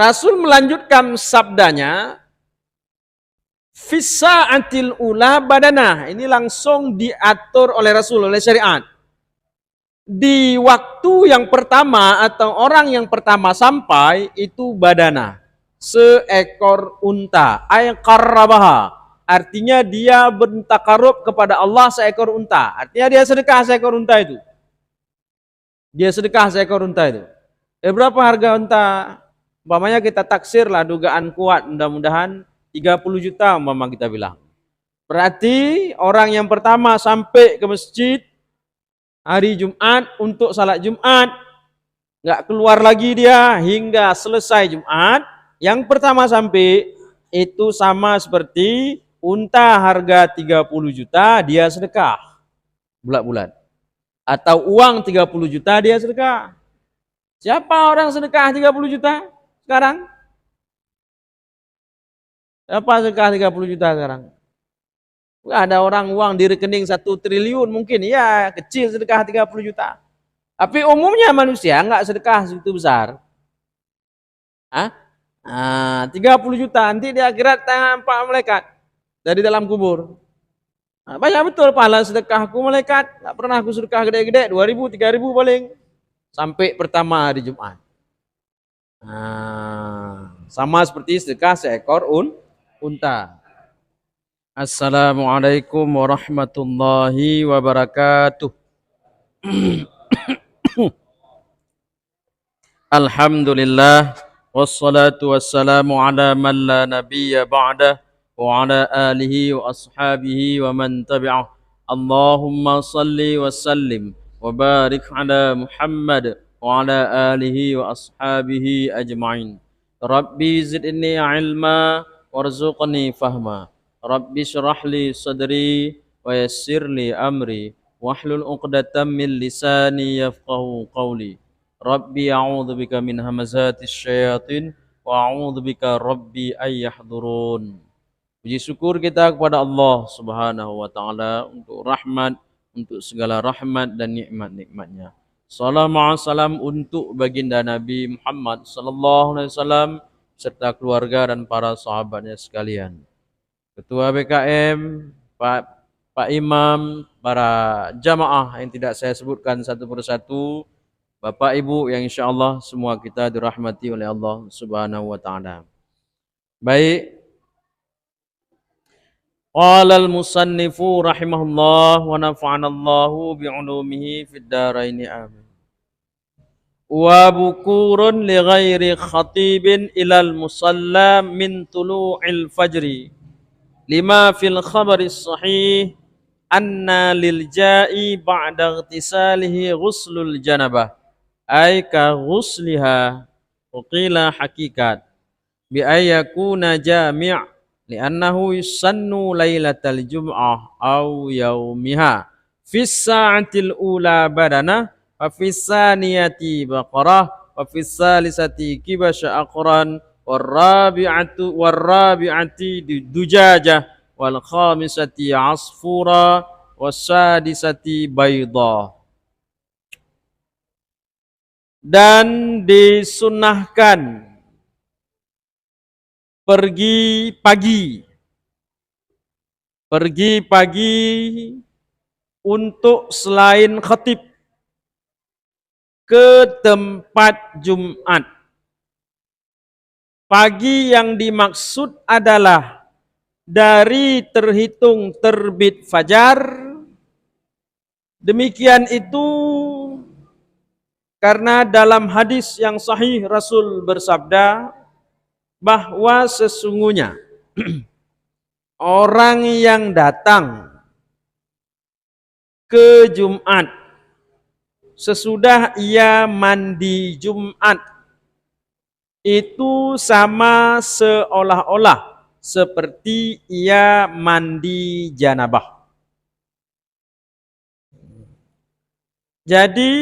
Rasul melanjutkan sabdanya, Fissa'atil ula badanah. Ini langsung diatur oleh Rasul, oleh syariat. Di waktu yang pertama atau orang yang pertama sampai itu badana, seekor unta, ay qarrabaha. Artinya dia bertakarub kepada Allah seekor unta. Artinya dia sedekah seekor unta itu. Dia sedekah seekor unta itu. Berapa harga unta? Umpamanya kita taksir lah, dugaan kuat, mudah-mudahan 30 juta umpama kita bilang. Berarti orang yang pertama sampai ke masjid hari Jumat untuk salat Jumat, nggak keluar lagi dia hingga selesai Jumat. Yang pertama sampai itu sama seperti unta harga 30 juta dia sedekah bulat-bulat. Atau uang 30 juta dia sedekah. Siapa orang sedekah 30 juta sekarang? Siapa sedekah 30 juta sekarang? Nggak ada orang uang di rekening 1 triliun mungkin, ya kecil sedekah 30 juta. Tapi umumnya manusia nggak sedekah segitu besar. 30 juta nanti di akhirat tanpa malaikat dari dalam kubur. Banyak betul pahala sedekahku malaikat. Nggak pernah aku sedekah gede-gede, 2.000, 3.000 paling. Sampai pertama hari Jumat. Sama seperti sedekah seekor unta. Assalamualaikum warahmatullahi wabarakatuh. Alhamdulillah wassalatu wassalamu ala man la nabiyya ba'dah wa ala alihi wa ashabihi wa man tabi'ah. Allahumma salli wa sallim wa barik ala Muhammad wa ala alihi wa ashabihi ajma'in. Rabbi zidni ilma warzuqni fahma. Rabbi syrah li sadri wa yassir li amri wahlul 'uqdatam min lisani yafqahu qawli. Rabbi a'udzubika min hamazatis syayatin wa a'udzubika rabbi ay yahdurun. Puji syukur kita kepada Allah Subhanahu wa taala untuk rahmat, untuk segala rahmat dan nikmat-nikmatnya. Salam untuk baginda Nabi Muhammad sallallahu alaihi wasallam serta keluarga dan para sahabatnya sekalian. Ketua BKM, Pak Imam, para jamaah yang tidak saya sebutkan satu persatu, Bapak Ibu yang insya Allah semua kita dirahmati oleh Allah Subhanahu wa taala. Baik. Qala al-musannifu rahimahullah wa nafa'ana Allahu bi'ulumihi fid dharain amin. Wa bukurun li ghairi khatibin ilal musalla min tulu'il fajri. Lima fil khabari sahih anna lil ja'i ba'da ightisalihi ghuslul janabah. Ay ka ghusliha uqila hakikat bi ayyakuna jami' li'annahu yusannu lailatal jum'ah aw yaumiha fis sa'atil ula badana wa fis saniyati baqarah wa fis salisati kibasha aqran warrabi'ati dujajah wal khamisati asfura was sadisati bayda. Dan disunahkan pergi pagi untuk selain khatib ke tempat Jumat. Pagi yang dimaksud adalah dari terhitung terbit fajar. Demikian itu karena dalam hadis yang sahih Rasul bersabda bahwa sesungguhnya orang yang datang ke Jumat sesudah ia mandi Jumat itu sama seolah-olah seperti ia mandi janabah. Jadi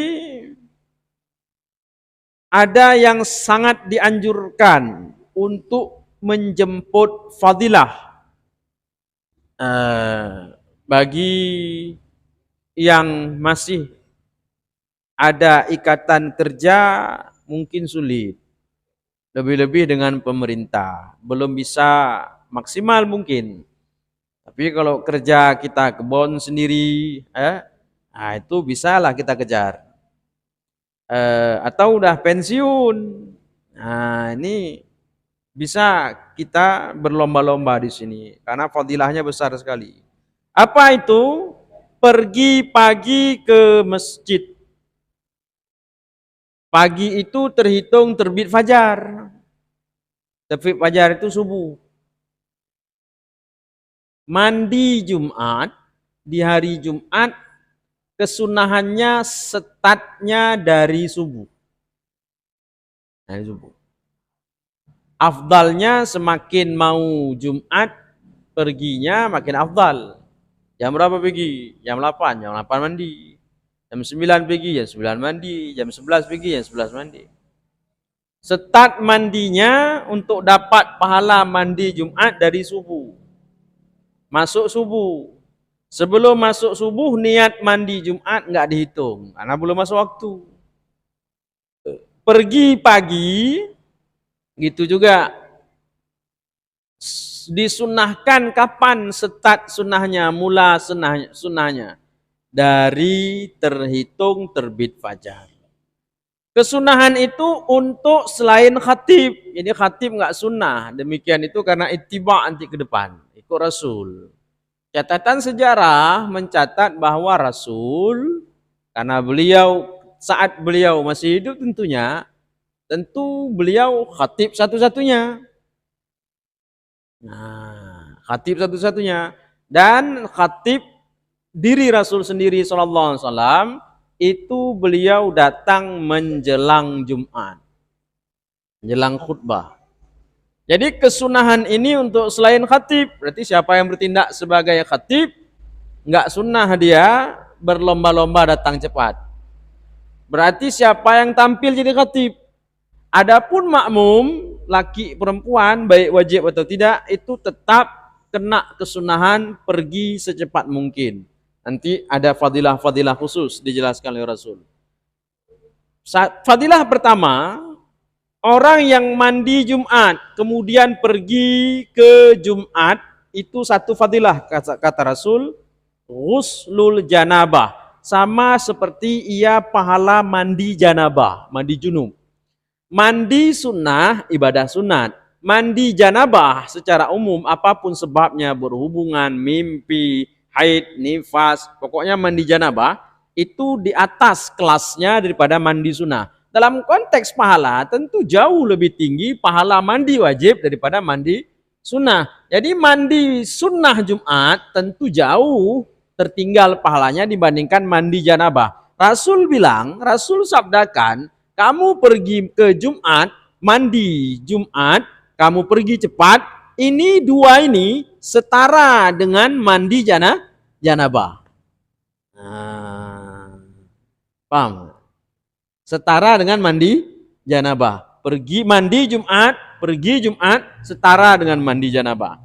ada yang sangat dianjurkan untuk menjemput fadilah bagi yang masih ada ikatan kerja mungkin sulit. Lebih-lebih dengan pemerintah. Belum bisa maksimal mungkin. Tapi kalau kerja kita kebun sendiri, nah itu bisalah kita kejar. Atau udah pensiun. Nah, ini bisa kita berlomba-lomba di sini karena fadilahnya besar sekali. Apa itu? Pergi pagi ke masjid. Pagi itu terhitung terbit fajar. Terbit fajar itu subuh. Mandi Jumat di hari Jumat kesunahannya startnya dari subuh. Dari subuh. Afdalnya semakin mau Jumat perginya makin afdal. Jam berapa pergi? Jam 8. Jam 8 mandi. Jam 9 pergi, jam 9 mandi. Jam 11 pergi, jam 11 mandi. Start mandinya untuk dapat pahala mandi Jumat dari subuh. Masuk subuh. Sebelum masuk subuh niat mandi Jumat enggak dihitung karena belum masuk waktu. Pergi pagi gitu juga. Disunahkan kapan start sunnahnya, mula sunnahnya? Dari terhitung terbit fajar. Kesunahan itu untuk selain khatib. Jadi khatib enggak sunnah. Demikian itu karena ittiba nanti ke depan. Ikut Rasul. Catatan sejarah mencatat bahwa Rasul, karena beliau saat beliau masih hidup tentu beliau khatib satu-satunya. Nah, khatib satu-satunya. Dan khatib diri Rasul sendiri sallallahu alaihi wasallam itu beliau datang menjelang Jumat. Menjelang khutbah. Jadi kesunahan ini untuk selain khatib. Berarti siapa yang bertindak sebagai khatib, enggak sunnah dia berlomba-lomba datang cepat. Berarti siapa yang tampil jadi khatib. Adapun makmum, laki perempuan, baik wajib atau tidak, itu tetap kena kesunahan pergi secepat mungkin. Nanti ada fadilah-fadilah khusus dijelaskan oleh Rasul. Fadilah pertama, orang yang mandi Jumat kemudian pergi ke Jumat itu satu fadilah kata Rasul, ghuslul janabah, sama seperti ia pahala mandi janabah, mandi junub. Mandi sunnah ibadah sunat. Mandi janabah secara umum apapun sebabnya, berhubungan, mimpi, haid, nifas, pokoknya mandi janabah itu di atas kelasnya daripada mandi sunnah. Dalam konteks pahala tentu jauh lebih tinggi pahala mandi wajib daripada mandi sunnah. Jadi mandi sunnah Jumat tentu jauh tertinggal pahalanya dibandingkan mandi janabah. Rasul bilang, Rasul sabdakan, kamu pergi ke Jumat, mandi Jumat, kamu pergi cepat, ini dua ini setara dengan mandi janabah. Nah, paham? Setara dengan mandi janabah. Pergi mandi Jumat, pergi Jumat setara dengan mandi janabah.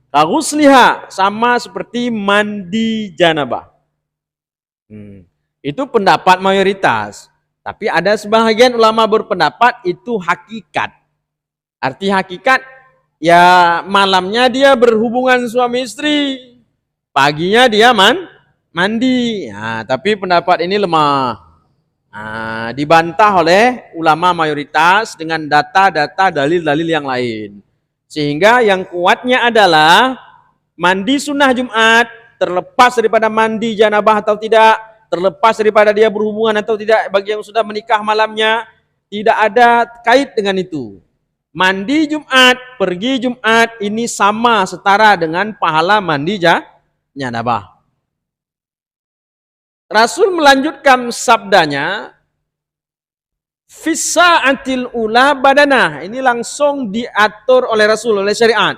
Ghusliha sama seperti mandi janabah. Itu pendapat mayoritas. Tapi ada sebahagian ulama berpendapat itu hakikat. Arti hakikat, ya malamnya dia berhubungan suami istri, paginya dia mandi. Nah, tapi pendapat ini lemah. Nah, dibantah oleh ulama mayoritas dengan data-data dalil-dalil yang lain. Sehingga yang kuatnya adalah mandi sunnah Jumat, terlepas daripada mandi janabah atau tidak, terlepas daripada dia berhubungan atau tidak, bagi yang sudah menikah malamnya, tidak ada kait dengan itu. Mandi Jumat, pergi Jumat, ini sama setara dengan pahala mandi janabah. Rasul melanjutkan sabdanya, Fisa'atil ula badanah. Ini langsung diatur oleh Rasul, oleh syariat.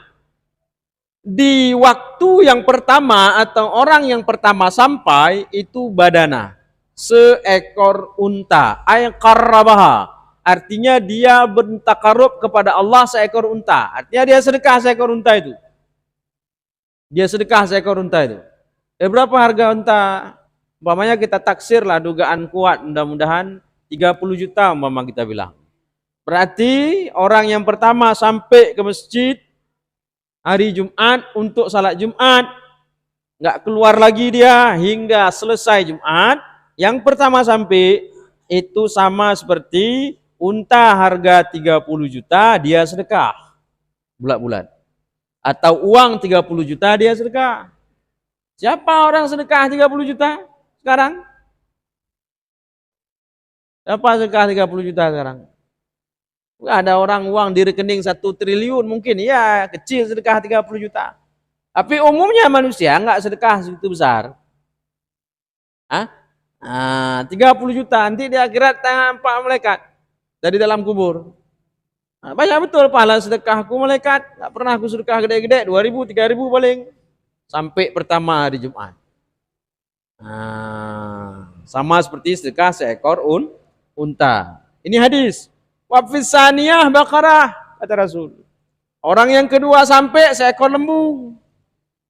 Di waktu yang pertama atau orang yang pertama sampai itu badanah. Seekor unta. Ay qarrabaha. Artinya dia bertakarub kepada Allah seekor unta. Artinya dia sedekah seekor unta itu. Dia sedekah seekor unta itu. Berapa harga unta? Umpamanya kita taksir lah dugaan kuat, mudah-mudahan 30 juta umpama kita bilang. Berarti orang yang pertama sampai ke masjid hari Jumat untuk salat Jumat, nggak keluar lagi dia hingga selesai Jumat. Yang pertama sampai itu sama seperti unta harga 30 juta dia sedekah bulat-bulat. Atau uang 30 juta dia sedekah. Siapa orang sedekah 30 juta sekarang? Siapa sedekah 30 juta sekarang? Ada orang uang di rekening 1 triliun mungkin, ya kecil sedekah 30 juta. Tapi umumnya manusia nggak sedekah segitu besar. Hah? 30 juta nanti di akhirat tampak malaikat dari dalam kubur. Banyak betul pahala sedekahku malaikat. Nggak pernah aku sedekah gede-gede, 2.000, 3.000 paling. Sampai pertama hari Jumat. Sama seperti sedekah seekor unta. Ini hadis. Wafisaniyah bakarah, kata Rasul. Orang yang kedua sampai seekor lembu.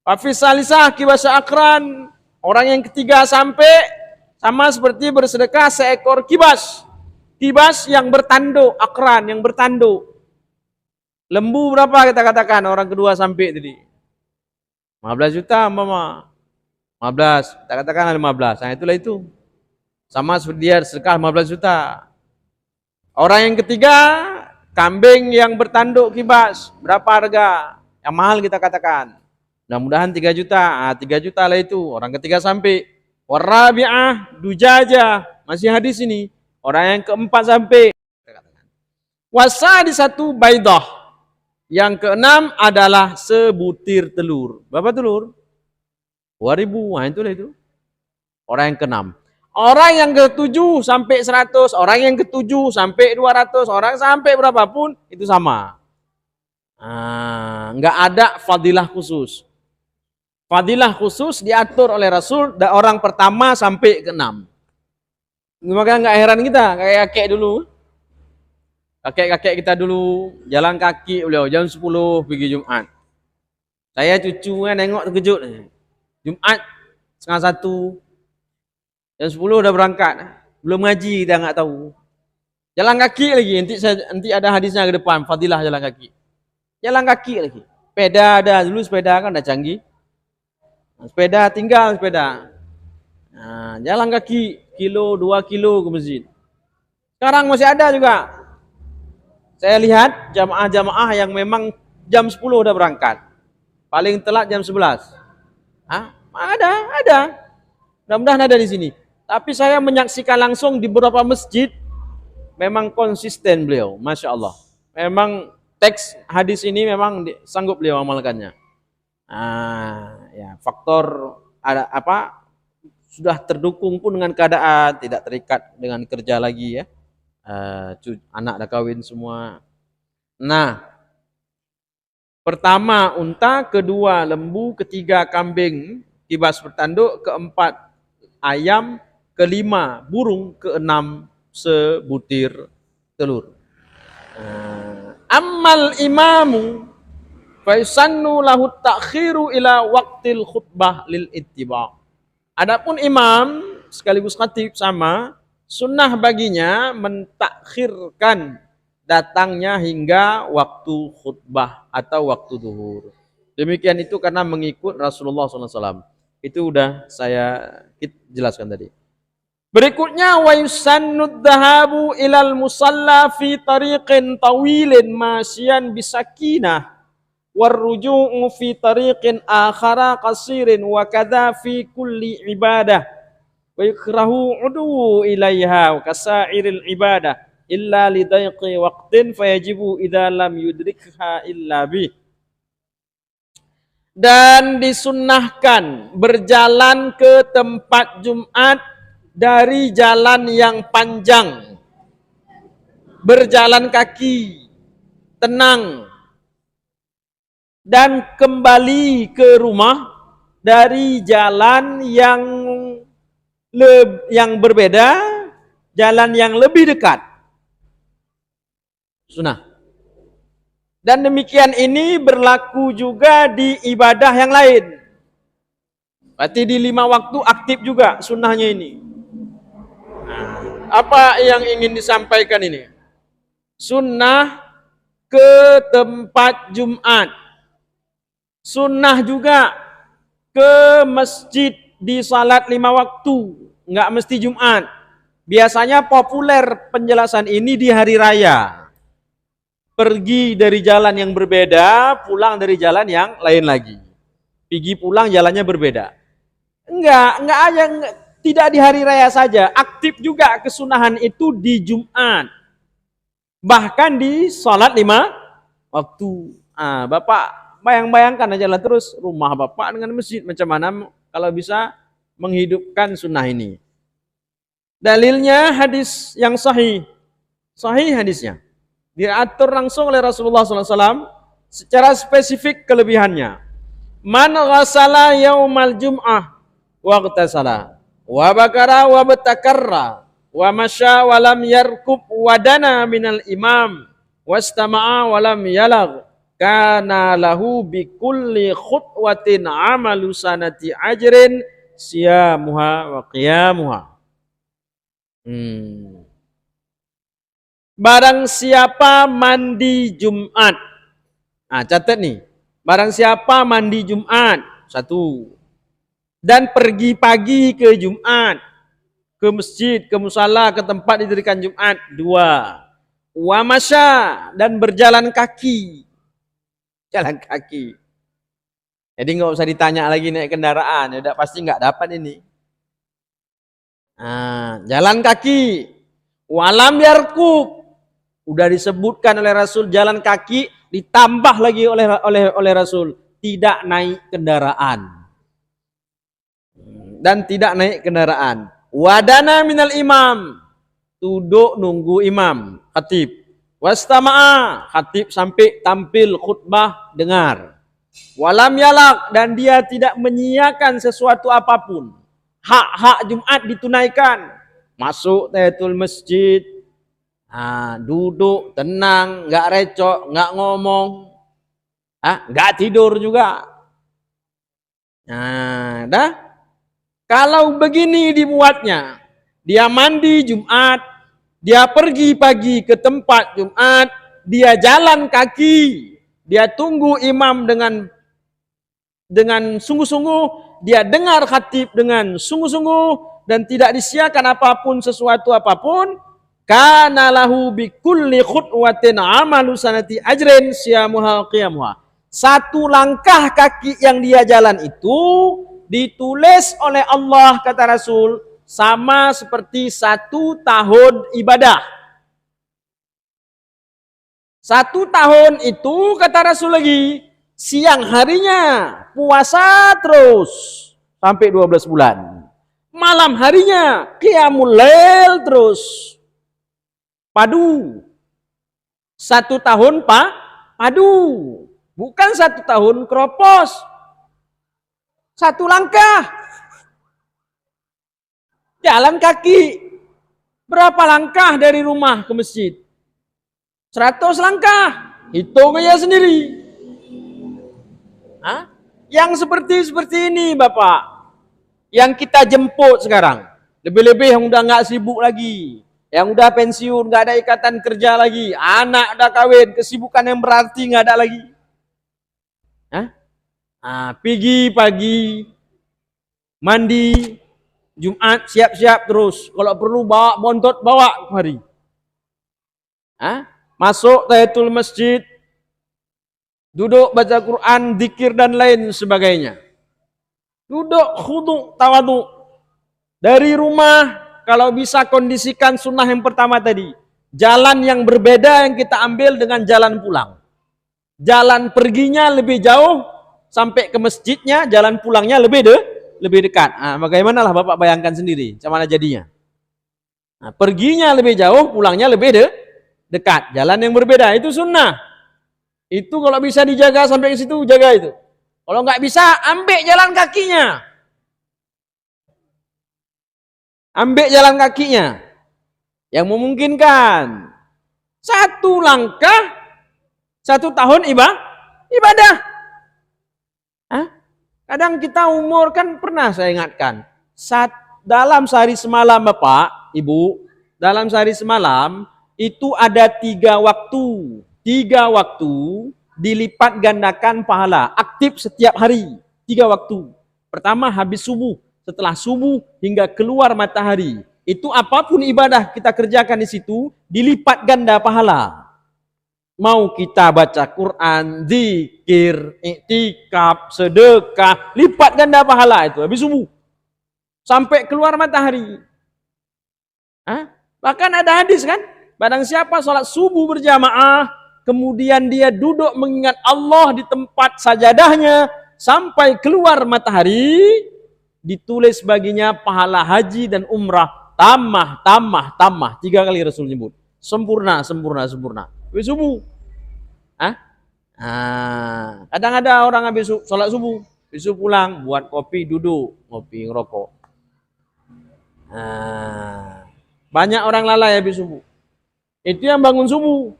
Wafisalisah kibasa akran. Orang yang ketiga sampai sama seperti bersedekah seekor kibas. Kibas yang bertanduk, akran yang bertanduk. Lembu berapa kita katakan orang kedua sampai tadi? 15 juta mama. 15, kita katakan 15. Nah itulah itu. Sama seperti dia sedekah 15 juta. Orang yang ketiga, kambing yang bertanduk kibas. Berapa harga? Yang mahal kita katakan. Mudah-mudahan 3 juta. 3 juta lah itu. Orang ketiga sampai. Warabi'ah dujaja. Masih hadis ini. Orang yang keempat sampai. Wasa di satu baidah. Yang keenam adalah sebutir telur. Berapa telur? 2.000. Nah itulah itu. Orang yang keenam. Orang yang ke-7 sampai 100, orang yang ke-7 sampai 200, orang sampai berapapun itu sama. Enggak ada fadilah khusus. Fadilah khusus diatur oleh Rasul dari orang pertama sampai ke-6. Maka enggak heran kita, kayak kakek dulu. Kakek-kakek kita dulu jalan kaki beliau jam 10 pergi Jumat. Saya cucunya nengok terkejut. Jumat 1:30. Jam 10 udah berangkat. Belum ngaji kita nggak tahu. Jalan kaki lagi. Nanti ada hadisnya ke depan. Fadilah jalan kaki. Jalan kaki lagi. Sepeda ada. Dulu sepeda kan udah canggih. Sepeda tinggal sepeda. Jalan kaki. 1-2 kilo ke masjid. Sekarang masih ada juga. Saya lihat jamaah-jamaah yang memang jam 10 udah berangkat. Paling telat jam 11. Ada. Mudah-mudahan ada di sini. Tapi saya menyaksikan langsung di beberapa masjid, memang konsisten beliau, Masya Allah. Memang teks hadis ini memang sanggup beliau amalkannya. Ya, faktor ada apa? Sudah terdukung pun dengan keadaan, tidak terikat dengan kerja lagi ya. Anak dah kawin semua. Nah, pertama unta, kedua lembu, ketiga kambing, kibas bertanduk, keempat ayam, kelima burung, keenam sebutir telur. Ammal imamu fa yusannu lahu ta'khiru ila waqtil khutbah lil ittiba'. Adapun imam sekaligus khatib sama sunnah baginya mentakhirkan datangnya hingga waktu khutbah atau waktu zuhur. Demikian itu karena mengikut Rasulullah SAW. Itu udah saya jelaskan tadi. Berikutnya wa yusannud dhahabu ilal musalla fi tariqin tawilin masyian bisakinah warruju'u fi tariqin akhara qasirin wa kadza fi kulli ibadah wa yukrahu udu ilaiha wa kasairil ibadah illa lidaiqi waqtin fayajibu idza lam yudrikha illa bih. Dan disunnahkan berjalan ke tempat Jumat dari jalan yang panjang, berjalan kaki, tenang, dan kembali ke rumah dari jalan yang berbeda, jalan yang lebih dekat. Sunnah. Dan demikian ini berlaku juga di ibadah yang lain. Berarti di 5 waktu aktif juga sunnahnya ini. Apa yang ingin disampaikan ini? Sunnah ke tempat Jumat. Sunnah juga ke masjid di salat 5 waktu. Nggak mesti Jumat. Biasanya populer penjelasan ini di hari raya. Pergi dari jalan yang berbeda, pulang dari jalan yang lain lagi. Pergi pulang jalannya berbeda. Enggak aja, tidak di hari raya saja. Aktif juga kesunahan itu di Jumat. Bahkan di sholat 5 waktu. Bapak bayangkan aja lah terus rumah bapak dengan masjid. Macam mana kalau bisa menghidupkan sunnah ini. Dalilnya hadis yang sahih. Sahih hadisnya. Diatur langsung oleh Rasulullah SAW secara spesifik kelebihannya. Man ghasala yaumal jum'ah waqtasala wa bakara wa batakarra wa masya wa lam yarkub wadana minal imam wastama'a wa lam yalag kana lahu bi kulli khutwatin amalu sanati ajrin siyamuha wa qiyamuha. Barang siapa mandi Jumat. Catat nih. Barang siapa mandi Jumat. 1. Dan pergi pagi ke Jumat. Ke masjid, ke musala, ke tempat didirikan Jumat. 2. Wa masya, dan berjalan kaki. Jalan kaki. Jadi nggak usah ditanya lagi naik kendaraan. Udah pasti nggak dapat ini. Jalan kaki. Walam yarkub. Udah disebutkan oleh Rasul jalan kaki, ditambah lagi oleh Rasul tidak naik kendaraan. Dan tidak naik kendaraan. Wadana minal imam, duduk nunggu imam, khatib. Wastama'a, khatib sampai tampil khutbah dengar. Walam yalak, dan dia tidak menyiakan sesuatu apapun. Hak-hak Jumat ditunaikan. Masuk tahiyatul masjid, duduk tenang, nggak recok, nggak ngomong, nggak tidur juga. Kalau begini dibuatnya, dia mandi Jumat, dia pergi pagi ke tempat Jumat, dia jalan kaki, dia tunggu imam dengan sungguh-sungguh, dia dengar khatib dengan sungguh-sungguh, dan tidak disiakan apapun sesuatu apapun. Kana lahu bi kulli khutwatin amalu sanati ajrin siyamuha qiyamuha. 1 langkah kaki yang dia jalan itu ditulis oleh Allah, kata Rasul, sama seperti 1 tahun ibadah. 1 tahun itu, kata Rasul lagi, siang harinya puasa terus sampai 12 bulan. Malam harinya qiyamul lail terus. Padu. 1 tahun padu. Bukan 1 tahun keropos. 1 langkah. Jalan kaki. Berapa langkah dari rumah ke masjid? 100 langkah. Hitung aja sendiri. Yang seperti ini Bapak. Yang kita jemput sekarang. Lebih-lebih yang udah gak sibuk lagi. Yang udah pensiun, gak ada ikatan kerja lagi. Anak udah kawin, kesibukan yang berarti gak ada lagi. Pergi pagi, mandi, Jumat siap-siap terus. Kalau perlu bawa bontot, bawa kemari. Masuk tahiyatul masjid, duduk baca Quran, zikir dan lain sebagainya. Duduk khudu' tawadhu. Dari rumah, kalau bisa kondisikan sunnah yang pertama tadi. Jalan yang berbeda yang kita ambil dengan jalan pulang. Jalan perginya lebih jauh, sampai ke masjidnya, jalan pulangnya lebih dekat. Bagaimana lah Bapak bayangkan sendiri, macam mana jadinya. Perginya lebih jauh, pulangnya lebih dekat. Jalan yang berbeda, itu sunnah. Itu kalau bisa dijaga sampai ke situ, jaga itu. Kalau nggak bisa, ambil jalan kakinya. Ambil jalan kakinya yang memungkinkan. 1 langkah 1 tahun ibadah. Kadang kita umur kan pernah saya ingatkan. Dalam sehari semalam Bapak, Ibu, dalam sehari semalam itu ada 3 waktu. 3 waktu dilipat gandakan pahala. Aktif setiap hari. 3 waktu. Pertama habis subuh. Setelah subuh hingga keluar matahari. Itu apapun ibadah kita kerjakan di situ, dilipat ganda pahala. Mau kita baca Quran, zikir, iktikaf, sedekah, lipat ganda pahala itu habis subuh. Sampai keluar matahari. Bahkan ada hadis kan, barang siapa sholat subuh berjamaah, kemudian dia duduk mengingat Allah di tempat sajadahnya, sampai keluar matahari, ditulis baginya pahala haji dan umrah, tamah. 3 kali Rasul nyebut. Sempurna. Habis subuh. Kadang ada orang habis sholat subuh, besok pulang, buat kopi, duduk, ngopi, ngerokok. Banyak orang lalai habis subuh. Itu yang bangun subuh.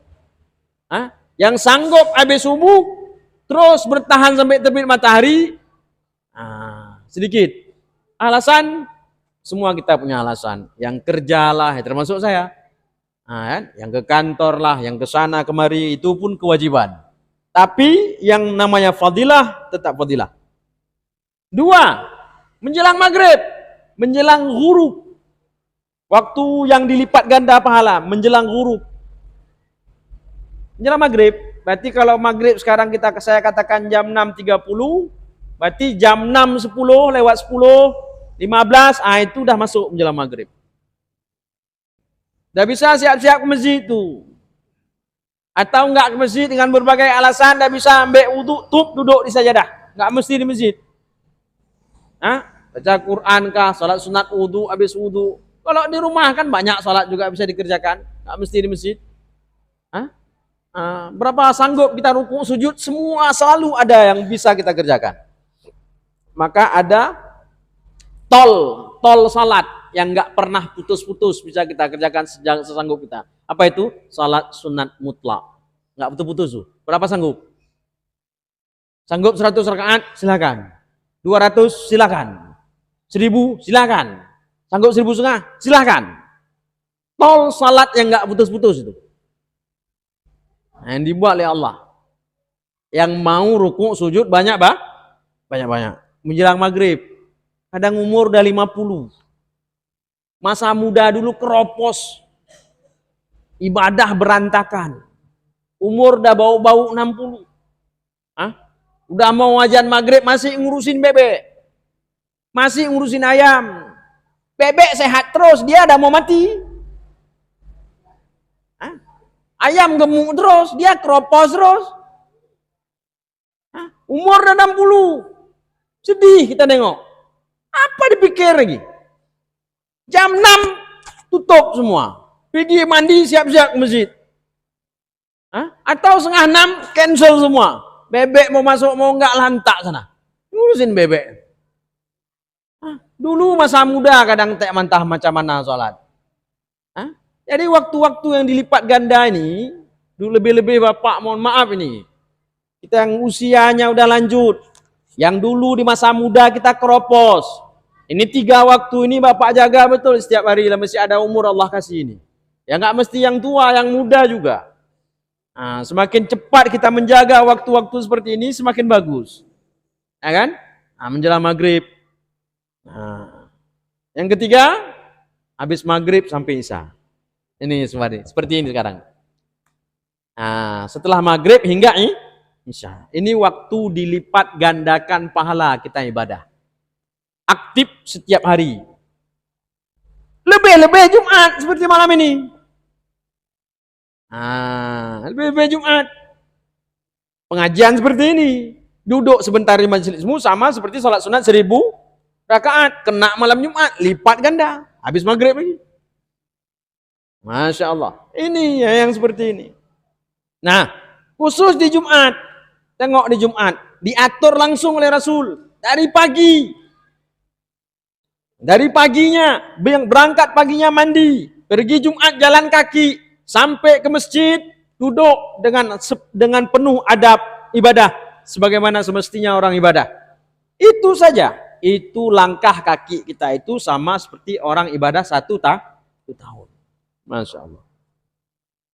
Yang sanggup habis subuh, terus bertahan sampai terbit matahari, sedikit. Alasan, semua kita punya alasan. Yang kerjalah, termasuk saya. Yang ke kantor lah, yang ke sana kemari, itu pun kewajiban. Tapi yang namanya fadilah, tetap fadilah. 2, menjelang maghrib, menjelang ghurub. Waktu yang dilipat ganda pahala, menjelang ghurub. Menjelang maghrib, berarti kalau maghrib sekarang saya katakan jam 6.30, berarti jam 6.10 lewat 10, 15, itu udah masuk menjelang maghrib. Dah bisa siap-siap ke masjid tu. Atau enggak ke masjid dengan berbagai alasan, dah bisa ambil wuduk, duduk di sajadah. Enggak mesti di masjid. Baca Quran kah, salat sunat wuduk, habis wuduk. Kalau di rumah kan banyak salat juga bisa dikerjakan, enggak mesti di masjid. Berapa sanggup kita rukuk, sujud, semua selalu ada yang bisa kita kerjakan. Maka ada tol salat yang enggak pernah putus-putus, bisa kita kerjakan sesanggup kita. Apa itu? Salat sunat mutlak. Enggak putus-putus tuh. Berapa sanggup? Sanggup 100 rakaat, silakan. 200, silakan. 1000, silakan. Sanggup 1.500, silakan. Tol salat yang enggak putus-putus itu. Yang dibuat oleh Allah. Yang mau rukuk, sujud banyak. Menjelang maghrib. Kadang umur udah 50. Masa muda dulu keropos, ibadah berantakan. Umur udah bau-bau 60. Udah mau azan maghrib masih ngurusin bebek, masih ngurusin ayam. Bebek sehat terus, dia udah mau mati. Ayam gemuk terus, dia keropos terus. Umur udah 60. Sedih kita nengok. Apa dipikir lagi? Jam 6 tutup semua. Pergi mandi, siap-siap ke masjid. Atau 5:30 cancel semua. Bebek mau masuk mau enggak lantak sana. Ngurusin bebek. Dulu masa muda kadang tak mantah macam mana sholat. Jadi waktu-waktu yang dilipat ganda ini, lebih-lebih Bapak mohon maaf ini. Kita yang usianya udah lanjut. Yang dulu di masa muda kita keropos. Ini 3 waktu ini Bapak jaga betul setiap hari, masih ada umur Allah kasih ini. Ya nggak mesti yang tua, yang muda juga. Semakin cepat kita menjaga waktu-waktu seperti ini, semakin bagus. Ya kan? Menjelang maghrib. Yang ketiga, habis maghrib sampai isya. Ini seperti ini sekarang. Setelah maghrib hingga isya. Ini waktu dilipat gandakan pahala kita ibadah. Aktif setiap hari. Lebih-lebih Jumat seperti malam ini. Lebih-lebih Jumat. Pengajian seperti ini. Duduk sebentar di majelismu sama seperti salat sunat 1000 rakaat. Kena malam Jumat, lipat ganda. Habis maghrib lagi. Masya Allah. Ini yang seperti ini. Nah, khusus di Jumat. Tengok di Jumat. Diatur langsung oleh Rasul. Dari pagi. Dari paginya, berangkat paginya mandi, pergi Jumat jalan kaki, sampai ke masjid, duduk dengan penuh adab ibadah, sebagaimana semestinya orang ibadah. Itu saja, itu langkah kaki kita itu sama seperti orang ibadah 1 tahun. Masya Allah.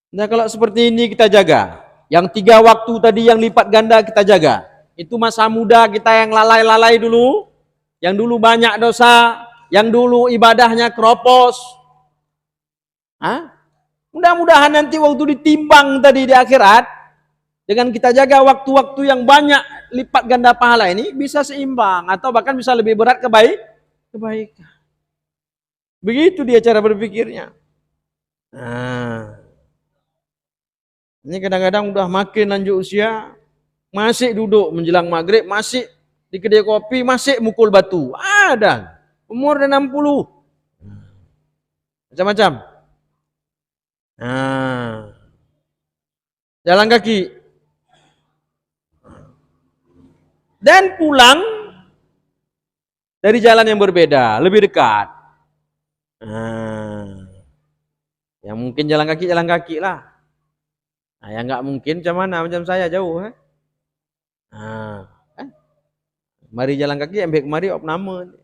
Nah kalau seperti ini kita jaga. Yang 3 waktu tadi yang lipat ganda kita jaga. Itu masa muda kita yang lalai-lalai dulu. Yang dulu banyak dosa. Yang dulu ibadahnya keropos. Hah? Mudah-mudahan nanti waktu ditimbang tadi di akhirat. Dengan kita jaga waktu-waktu yang banyak lipat ganda pahala ini. Bisa seimbang. Atau bahkan bisa lebih berat kebaikan. Begitu dia cara berpikirnya. Nah. Ini kadang-kadang udah makin lanjut usia, masih duduk menjelang maghrib, masih di kedai kopi, masih mukul batu. Ada. Umur 60. Macam-macam. Nah. Jalan kaki. Dan pulang dari jalan yang berbeda, lebih dekat. Nah. Yang mungkin jalan kaki lah. Nah, yang nggak mungkin macam saya jauh. Nah, mari jalan kaki, ambil kemari opname.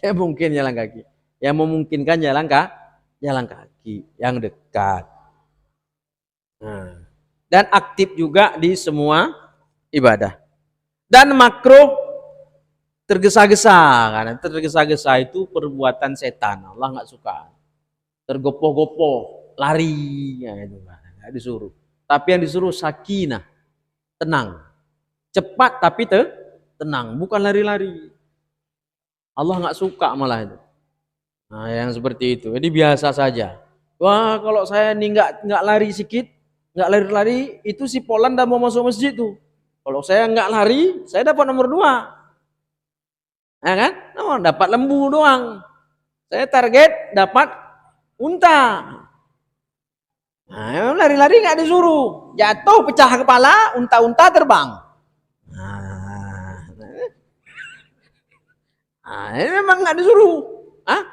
Ya mungkin jalan kaki. Yang memungkinkan jalan kaki yang dekat. Nah, dan aktif juga di semua ibadah. Dan makruh tergesa-gesa, karena tergesa-gesa itu perbuatan setan. Allah nggak suka. Tergopoh-gopoh, lari, ya itu nggak disuruh. Tapi yang disuruh sakinah, tenang, cepat tapi tenang, bukan lari-lari. Allah nggak suka malah itu. Nah, yang seperti itu. Jadi biasa saja. Wah, kalau saya ini nggak lari sedikit, nggak lari-lari, itu si Poland dah mau masuk masjid tuh. Kalau saya nggak lari, saya dapat nomor 2. Ya kan? Nah, dapat lembu doang. Saya target dapat unta. Nah, lari-lari nggak disuruh. Jatuh pecah kepala, unta-unta terbang. Nah, ini memang nggak disuruh. Nah,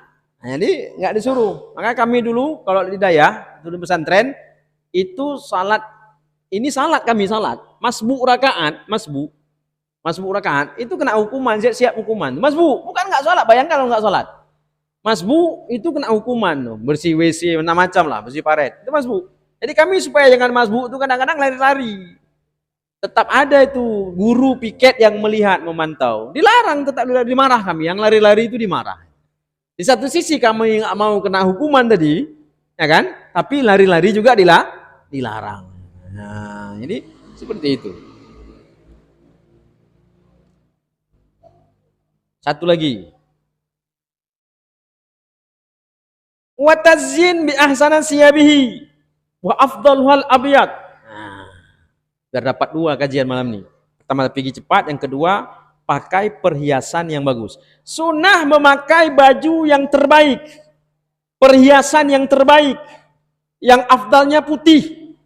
jadi nggak disuruh. Maka kami dulu kalau di Daya, dulu pesantren, itu salat. Ini salat kami salat. Masbu rakaat, masbu rakaat itu kena hukuman, siap hukuman. Masbu, bukan nggak salat. Bayangkan kalau nggak salat. Masbu itu kena hukuman, bersih WC, macam lah, bersih paret. Itu masbu. Jadi kami supaya jangan masbu itu kadang-kadang lari-lari. Tetap ada itu guru piket yang melihat, memantau. Dilarang, tetap dimarah kami. Yang lari-lari itu dimarah. Di satu sisi kami nggak mau kena hukuman tadi, ya kan? Tapi lari-lari juga dilarang. Nah, ini seperti itu. Satu lagi. Wa tazzin bi ahsana siyabihi wa afdaluhal abyad. Nah, biar dapat 2 kajian malam ini. Pertama pergi cepat, yang kedua pakai perhiasan yang bagus. Sunnah memakai baju yang terbaik, perhiasan yang terbaik, yang afdalnya putih.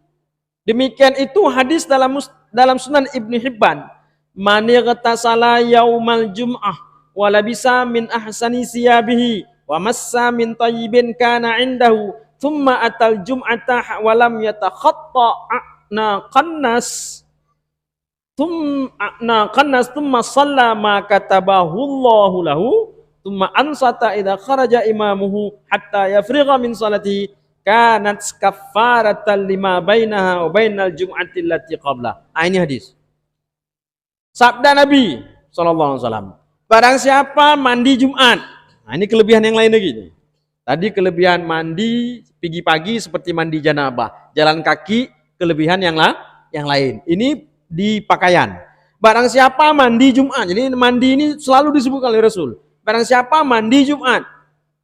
Demikian itu hadis dalam Sunan Ibnu Hibban. Man yaghtasala yaumal jum'ah wa labisa min ahsani siyabihi wa massa min tayyibin kana indahu thumma atal jum'ata wa lam yatakhatta thumma shalla ma katabahu Allahu lahu thumma ansata idza kharaja imamuhu hatta yafrigha min salatihi kanat kaffaratan lima bainaha wa bainal jum'ati allati qabla. Ini hadis. Sabda Nabi sallallahu alaihi wasallam. Barang siapa mandi Jumat. Nah, ini kelebihan yang lain lagi nih. Tadi kelebihan mandi pagi-pagi seperti mandi janabah. Jalan kaki kelebihan yang lain. Ini di pakaian. Barang siapa mandi Jumat. Jadi mandi ini selalu disebutkan oleh Rasul. Barang siapa mandi Jumat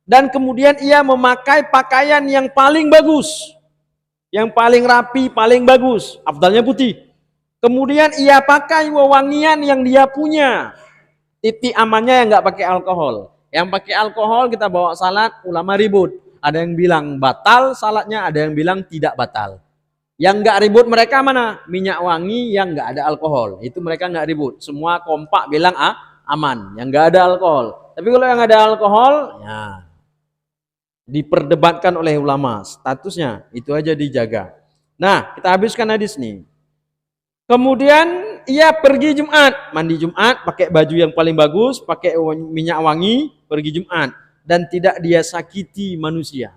dan kemudian ia memakai pakaian yang paling bagus, yang paling rapi, paling bagus, afdalnya putih. Kemudian ia pakai wewangian yang dia punya. Titik amannya yang nggak pakai alkohol. Yang pakai alkohol kita bawa salat, ulama ribut. Ada yang bilang batal salatnya, ada yang bilang tidak batal. Yang nggak ribut mereka mana? Minyak wangi yang nggak ada alkohol. Itu mereka nggak ribut. Semua kompak bilang aman, yang nggak ada alkohol. Tapi kalau yang ada alkohol, ya diperdebatkan oleh ulama. Statusnya itu aja dijaga. Nah, kita habiskan hadis nih. Kemudian ia pergi Jumat, mandi Jumat, pakai baju yang paling bagus, pakai minyak wangi, pergi Jumat. dan tidak dia sakiti manusia.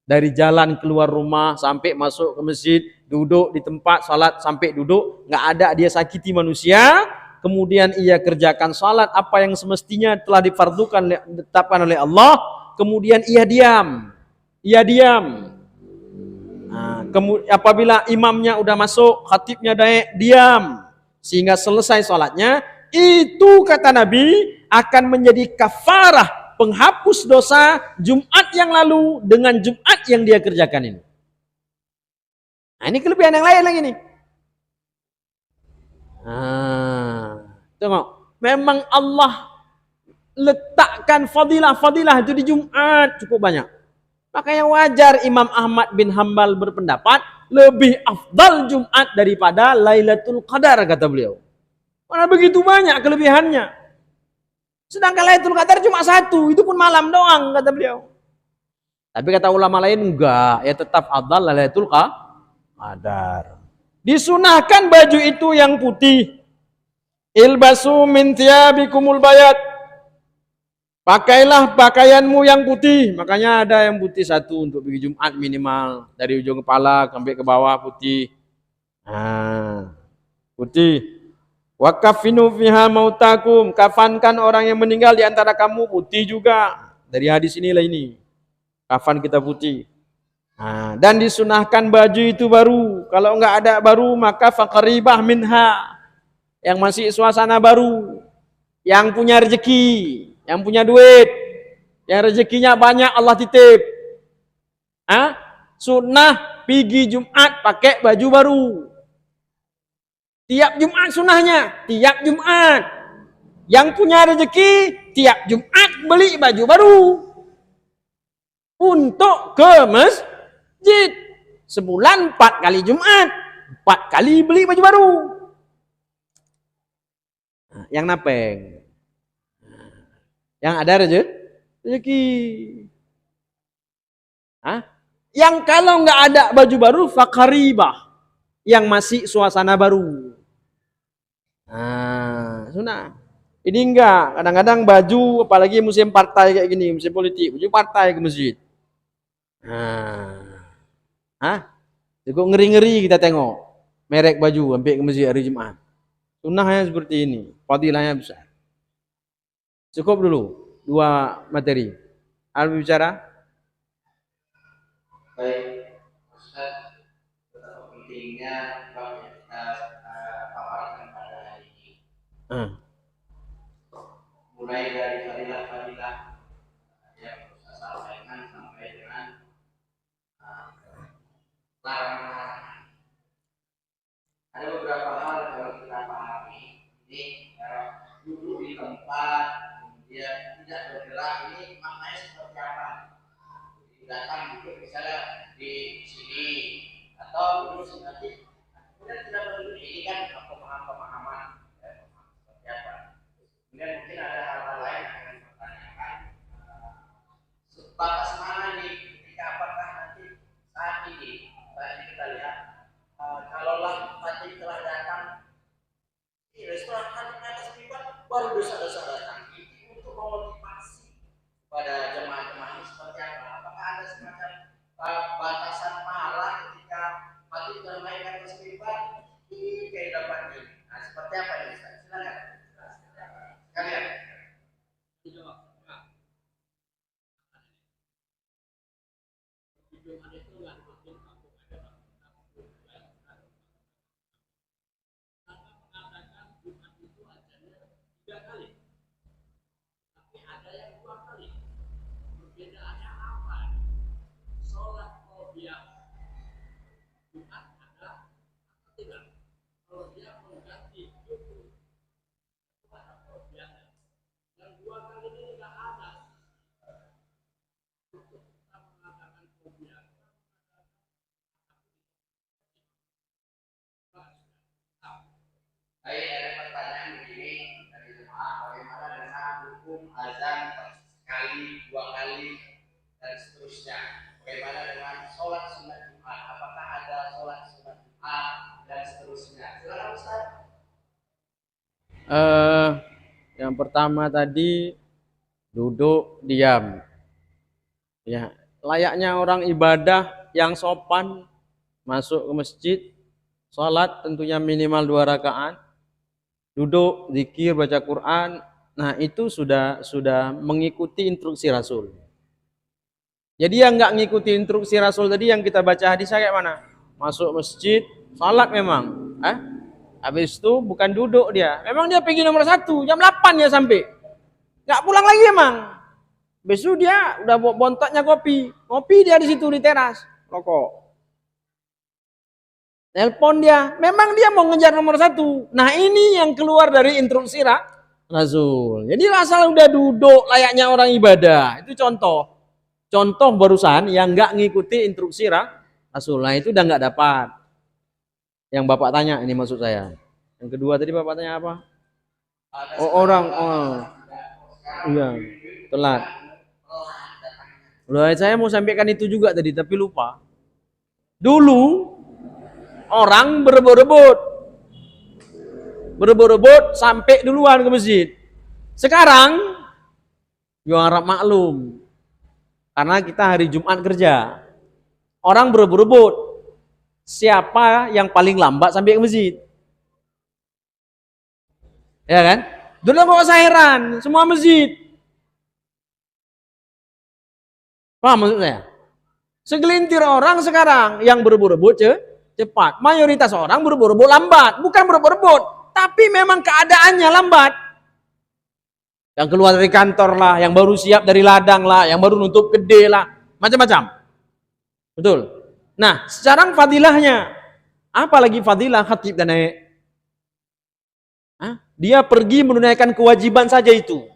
Dari jalan keluar rumah sampai masuk ke masjid, duduk di tempat salat sampai duduk, nggak ada dia sakiti manusia. Kemudian ia kerjakan salat apa yang semestinya telah difardukan, ditetapkan oleh Allah. Kemudian ia diam, ia diam. Nah, apabila imamnya udah masuk, khatibnya diam sehingga selesai salatnya, itu kata Nabi akan menjadi kafarah penghapus dosa Jumat yang lalu dengan Jumat yang dia kerjakan ini. Nah, ini kelebihan yang lain lagi nih. Tengok, memang Allah letakkan fadilah-fadilah itu di Jumat cukup banyak. Makanya wajar Imam Ahmad bin Hambal berpendapat lebih afdal Jumat daripada Lailatul Qadar, kata beliau. Karena begitu banyak kelebihannya. Sedangkan Lailatul Qadar cuma satu, itu pun malam doang, kata beliau. Tapi kata ulama lain enggak, ya tetap afdal Lailatul Qadar. Disunahkan baju itu yang putih. Ilbasu min thiyabikumul bayat. Pakailah pakaianmu yang putih. Makanya ada yang putih satu untuk pergi Jumat minimal. Dari ujung kepala sampai ke bawah putih. Putih. Wa kafinu fiha mautakum. Kafankan orang yang meninggal di antara kamu putih juga. Dari hadis inilah ini. Kafan kita putih. Dan disunahkan baju itu baru. Kalau enggak ada baru maka faqribah minha. Yang masih suasana baru. Yang punya rezeki. Yang punya duit, yang rezekinya banyak Allah titip. Sunnah pergi Jumat pakai baju baru. Tiap Jumat sunnahnya, tiap Jumat. Yang punya rezeki, tiap Jumat beli baju baru. Untuk ke masjid. Sebulan 4 kali Jumat, 4 kali beli baju baru. Yang napeng. Yang ada rezeki. Yang kalau nggak ada baju baru, fakaribah. Yang masih suasana baru. Sunnah. Ini enggak. Kadang-kadang baju, apalagi musim partai kayak gini, musim politik, baju partai ke masjid. Cukup ngeri-ngeri kita tengok. Merek baju sampai ke masjid hari Jumat. Sunnahnya seperti ini. Fadilahnya besar. Cukup dulu 2 materi. Al bicara. Baik, Ustaz, betapa pentingnya bab yang kita paparkan pada hari ini. Mulai dari fadilah-fadilah yang Ustaz sampaikan sampai dengan larangan. Ada beberapa hal yang kita pahami. Ini duduk di tempat, kemudian tidak bergerak, ini maknanya seperti apa? Datang duduk misalnya di sini atau duduk nanti, kemudian tidak berduduk, ini kan pemahaman seperti apa? Kemudian mungkin ada hal-hal lain yang akan dipertanyakan. Sebatas mana nih ketika apakah nanti saat ini kita lihat kalaulah mati telah datang di restoran hati atas mimbar baru dosa-dosa datang, ini untuk memotivasi pada jemaah-jemaah ini seperti apa? Apakah ada semacam batasan pahala ketika mati telah naik atas mimbar ini kehidupan ini? Seperti apa ini? Silakan. Kalian. Ada pertanyaan begini dari jemaah, bagaimana dengan hukum azan sekali, 2 kali dan seterusnya? Bagaimana dengan sholat sunat Jumat? Apakah ada sholat sunat Jumat dan seterusnya? Silakan Ustaz. Yang pertama tadi duduk, diam. Ya, layaknya orang ibadah yang sopan, masuk ke masjid, sholat tentunya minimal 2 rakaat, duduk, zikir, baca Quran. Nah, itu sudah mengikuti instruksi Rasul. Jadi yang nggak ngikuti instruksi Rasul tadi yang kita baca hadisnya kayak mana? Masuk masjid, sholat memang. Habis itu bukan duduk dia. Memang dia pergi nomor 1, jam 8 dia sampai. Nggak pulang lagi emang. Besok dia udah bawa bontoknya kopi. Kopi dia di situ di teras. Rokok. Telepon dia. Memang dia mau ngejar nomor 1. Nah ini yang keluar dari instruksi Rasul. Jadi asal udah duduk layaknya orang ibadah. Itu contoh. Contoh barusan yang nggak ngikuti instruksi Rasul. Nah itu udah nggak dapat. Yang Bapak tanya ini maksud saya. Yang kedua tadi Bapak tanya apa? Iya, telat. Saya mau sampaikan itu juga tadi tapi lupa. Dulu orang berebut sampai duluan ke masjid. Sekarang yo harap maklum. Karena kita hari Jumat kerja. Orang berebut. Siapa yang paling lambat sampai ke masjid? Ya kan? Dulu kok saya heran, semua masjid. Paham maksud saya? Segelintir orang sekarang yang berebut cepat. Mayoritas orang berebut lambat. Bukan berebut, tapi memang keadaannya lambat. Yang keluar dari kantor lah, yang baru siap dari ladang lah, yang baru nutup gede lah. Macam-macam. Betul. Nah, sekarang fadilahnya. Apalagi fadilah khatib dan naik. Dia pergi menunaikan kewajiban saja itu.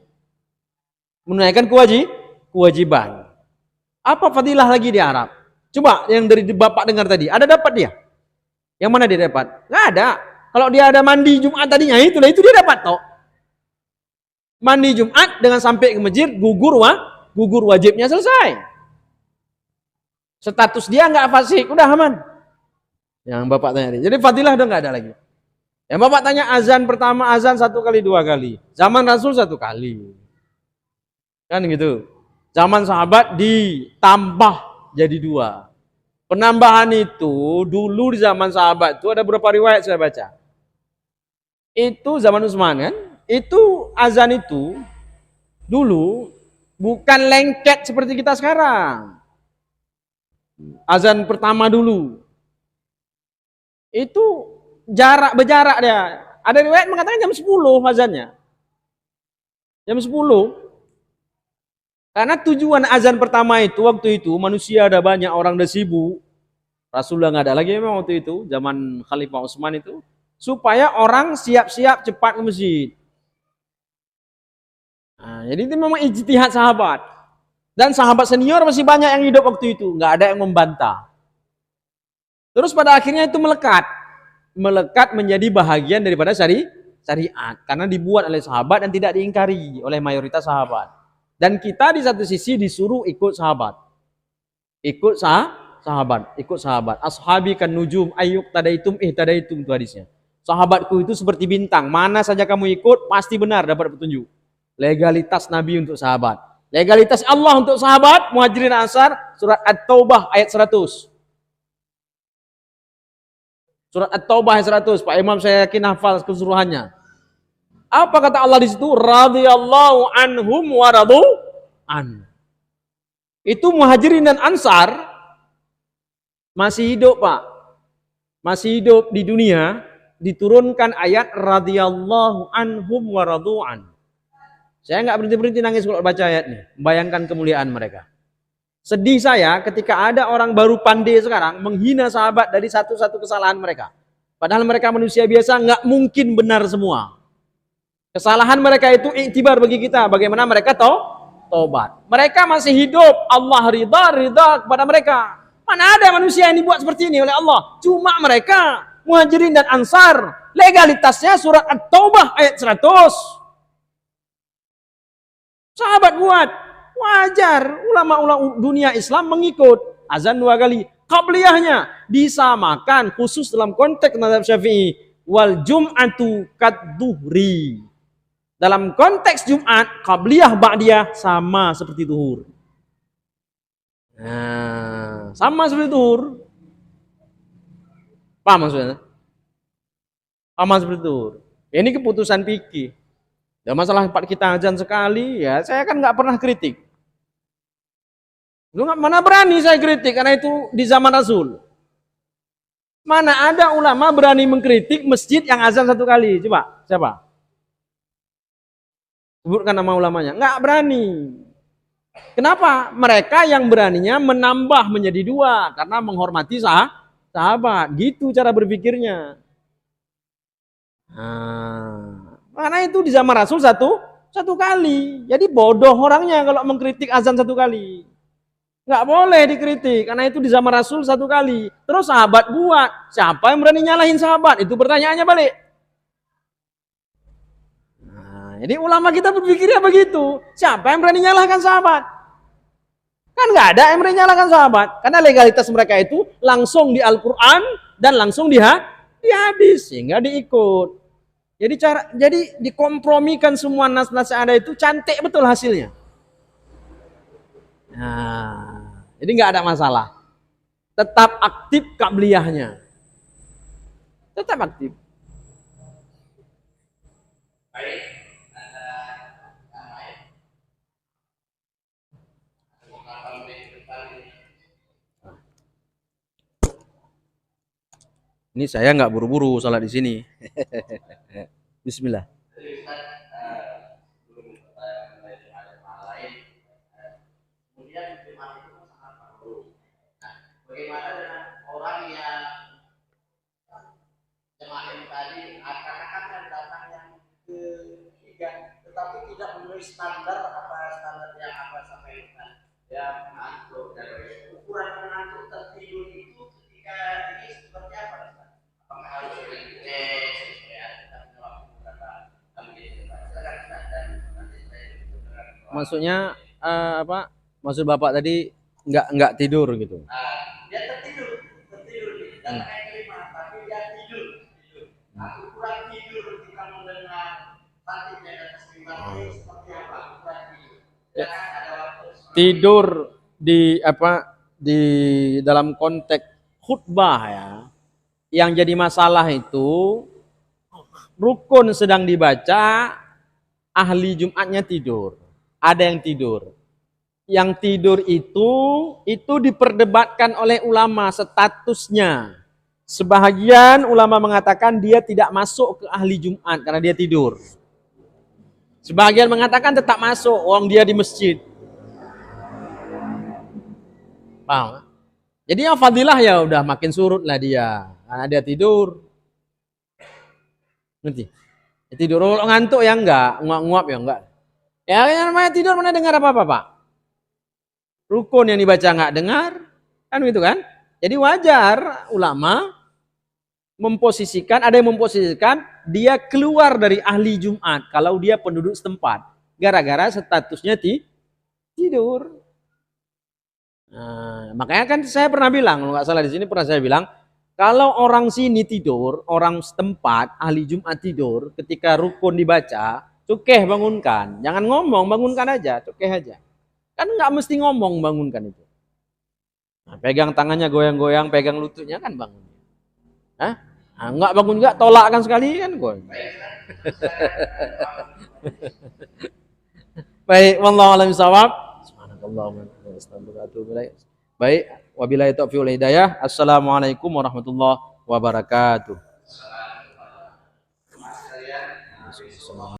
Menunaikan kewajiban. Apa fadilah lagi di Arab? Coba yang dari Bapak dengar tadi. Ada dapat dia? Yang mana dia dapat? Nggak ada. Kalau dia ada mandi Jumat tadinya, itu dia dapat toh. Mandi Jumat dengan sampai ke masjid, gugur wajibnya selesai. Status dia nggak fasik, udah aman. Yang Bapak tanya tadi. Jadi fadilah udah nggak ada lagi. Yang Bapak tanya azan pertama, azan 1 kali 2 kali. Zaman Rasul 1 kali. Kan gitu. Zaman sahabat ditambah jadi 2. Penambahan itu dulu di zaman sahabat itu ada beberapa riwayat saya baca. Itu zaman Utsman kan? Itu azan itu dulu bukan lengket seperti kita sekarang. Azan pertama dulu. Itu berjarak dia. Ada riwayat mengatakan jam 10 azannya. Jam 10. Karena tujuan azan pertama itu waktu itu manusia ada banyak, orang udah sibuk. Rasulullah nggak ada lagi memang waktu itu, zaman Khalifah Utsman itu, supaya orang siap-siap cepat ke masjid. Nah, jadi itu memang ijtihad sahabat. Dan sahabat senior masih banyak yang hidup waktu itu, nggak ada yang membantah. Terus pada akhirnya itu melekat menjadi bahagian daripada syariat karena dibuat oleh sahabat dan tidak diingkari oleh mayoritas sahabat. Dan kita di satu sisi disuruh ikut sahabat. Ikut sahabat. Ashabi kan nujum ayyuk tadaitum ihtadaitum, itu hadisnya. Sahabatku itu seperti bintang, mana saja kamu ikut pasti benar dapat petunjuk. Legalitas Nabi untuk sahabat. Legalitas Allah untuk sahabat, Muhajirin Ansar, surat At-Taubah ayat 100. Surat At-Taubah ayat 100, Pak Imam saya yakin hafal keseluruhannya. Apa kata Allah di situ? Radhiyallahu anhum wa radu an. Itu Muhajirin dan Ansar masih hidup, Pak. Masih hidup di dunia, diturunkan ayat radhiyallahu anhum wa radu an. Saya nggak berhenti-berhenti nangis kalau baca ayatnya, membayangkan kemuliaan mereka. Sedih saya ketika ada orang baru pandai sekarang menghina sahabat dari satu-satu kesalahan mereka. Padahal mereka manusia biasa, nggak mungkin benar semua. Kesalahan mereka itu iktibar bagi kita. Bagaimana mereka tobat. Mereka masih hidup. Allah ridha kepada mereka. Mana ada manusia yang dibuat seperti ini oleh Allah. Cuma mereka, Muhajirin dan Ansar. Legalitasnya surat At-Taubah ayat 100. Sahabat buat. Wajar. Ulama-ulama dunia Islam mengikut. Azan 2 kali. Qabliyahnya disamakan khusus dalam konteks mazhab Syafi'i. Wal jum'atu kadduhri. Dalam konteks Jumat, qabliyah ba'diyah sama seperti zuhur. Nah, sama seperti zuhur. Paham maksudnya? Sama seperti zuhur. Ini keputusan fikih. Dan masalah kita azan sekali, ya saya kan nggak pernah kritik. Lu mana berani saya kritik karena itu di zaman Rasul. Mana ada ulama berani mengkritik masjid yang azan satu kali? Coba, siapa? Sebutkan nama ulamanya. Nggak berani. Kenapa? Mereka yang beraninya menambah menjadi 2 karena menghormati sahabat. Gitu cara berpikirnya. Nah, karena itu di zaman Rasul satu kali. Jadi bodoh orangnya kalau mengkritik azan 1 kali. Nggak boleh dikritik karena itu di zaman Rasul 1 kali. Terus sahabat buat. Siapa yang berani nyalahin sahabat? Itu pertanyaannya balik. Nah, jadi ulama kita berpikirnya begitu. Siapa yang berani nyalahkan sahabat? Kan nggak ada yang berani nyalahkan sahabat. Karena legalitas mereka itu langsung di Al-Quran dan langsung di hadis. Sehingga diikut. Jadi dikompromikan semua nas-nas yang ada itu cantik betul hasilnya. Nah, jadi nggak ada masalah. Tetap aktif qabliyahnya. Tetap aktif. Baik. Ini saya nggak buru-buru salat di sini. Bismillah. Bagaimana dengan orang yang jemaah yang tadi akan datang yang ketiga, tetapi tidak memenuhi standar yang sampaikan. Ya mengantuk dan ukuran mengantuk tertidur itu ketika ini seperti apa? Apakah harus dicek ya? Kita menjawab beberapa Maksudnya apa? Maksud Bapak tadi nggak tidur gitu. Dia tertidur dan kelima, tapi dia tidur. Ukuran tidur ketika mendengar tatib di atas mimbar ini seperti apa? Ukuran tidur. Ya kan ada waktu Tidur di dalam konteks khutbah ya. Yang jadi masalah itu rukun sedang dibaca, ahli Jumatnya tidur. Ada yang tidur. Yang tidur itu diperdebatkan oleh ulama statusnya. Sebahagian ulama mengatakan dia tidak masuk ke ahli Jumat karena dia tidur. Sebahagian mengatakan tetap masuk, orang dia di masjid. Paham? Jadi yang fadilah ya udah makin surut lah dia karena dia tidur. Ngerti? Ya, tidur ngantuk ya enggak, nguap-nguap ya enggak. Ya yang namanya tidur mana dengar apa-apa, Pak? Rukun yang dibaca nggak dengar, kan gitu kan? Jadi wajar ulama memposisikan, ada yang memposisikan dia keluar dari ahli Jumat kalau dia penduduk setempat, gara-gara statusnya tidur. Nah, makanya kan saya pernah bilang, kalau nggak salah di sini pernah saya bilang, kalau orang sini tidur, orang setempat ahli Jumat tidur, ketika rukun dibaca, cukeh bangunkan, jangan ngomong, bangunkan aja, cukeh aja. Kan nggak mesti ngomong bangunkan itu. Nah, pegang tangannya goyang-goyang, pegang lututnya kan bangun. Hah? Nah, nggak bangun nggak, tolakkan sekali kan goyang. Baik, wallahu a'lam bishawab. Subhanakallahumma wa bihamdika. Baik, wabillahi taufiq wal hidayah. Assalamualaikum warahmatullahi wabarakatuh.